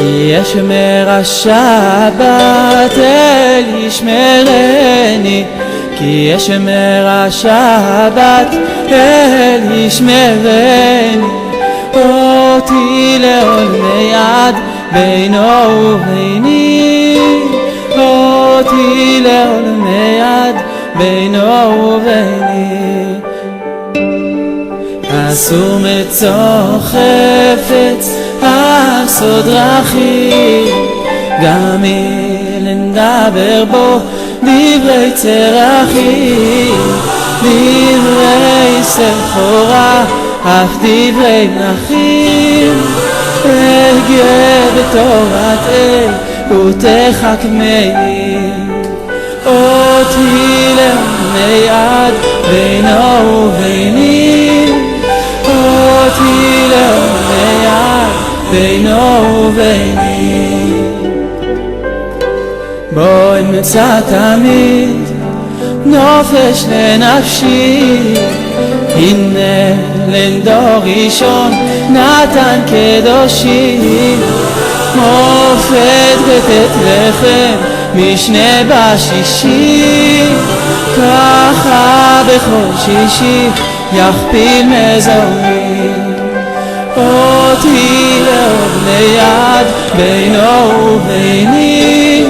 כי ישמר השבת אל ישמרני, כי ישמר השבת אל ישמרני, אותי לעולמי עד בינו וביני, אותי לעולמי עד בינו וביני. אסור מצוא חפץ על סוד דרכים, גם אם נדבר בו דברי צרכים, דברי סחורה אף דברי מלכים. אגה בתורת אל ותחכמני, אותי לעולמי עד בינו וביני, אותי לעולמי עד בינו וביני. בו אמצא תמיד נופש לנפשי, הנה לדור ראשון נתן קדושי, מופת בית לחם משנה בשישי, ככה בכל שישי יכפיל מזוני, אותי לעולמי עד בינו וביני,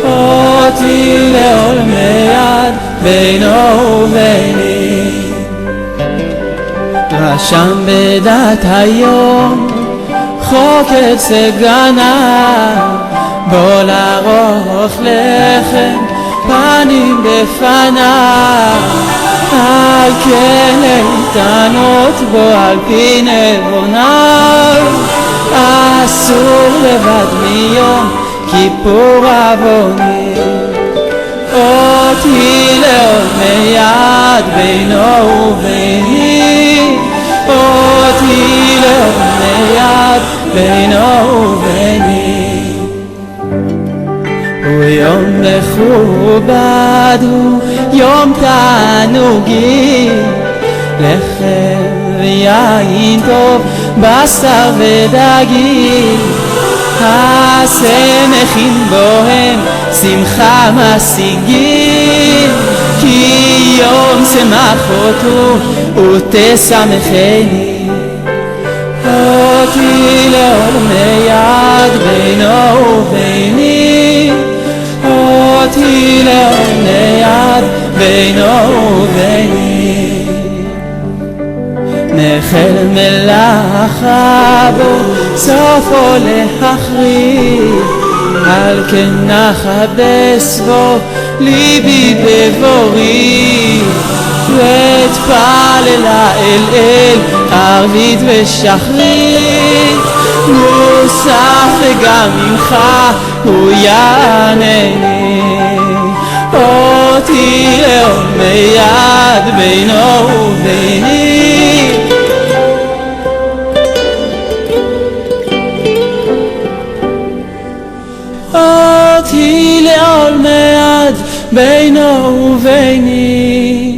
אותי לעולמי עד בינו וביני. רשם בדת היום חוקר סגנה, בוא לערוף לחם פנים בפניו, על כן להתענות בו על פי נבוניו, אסור לבד מיום כיפור עווני, אותי לעולמי עד בינו וביני, אותי לעולמי עד בינו וביני. הוא יום מכובד, הוא יום תענוגי, לחם ויין טוב, בשר ודגים, השמחים בוהם שמחה משיגים, כי יום שמחות הוא ותשמחני, אותי לעולמי עד בינו וביני, אותי לעולמי עד בינו וביני. נחל מלאכה בו סופו להחריב, על כן נכבס בו ליבי בבורי, ואתפללה אל ערבית ושחרית, מוסף וגם ממך הוא יענני, אותי לעולמי עד בינו וביני, אותי לעולמי עד בינו וביני.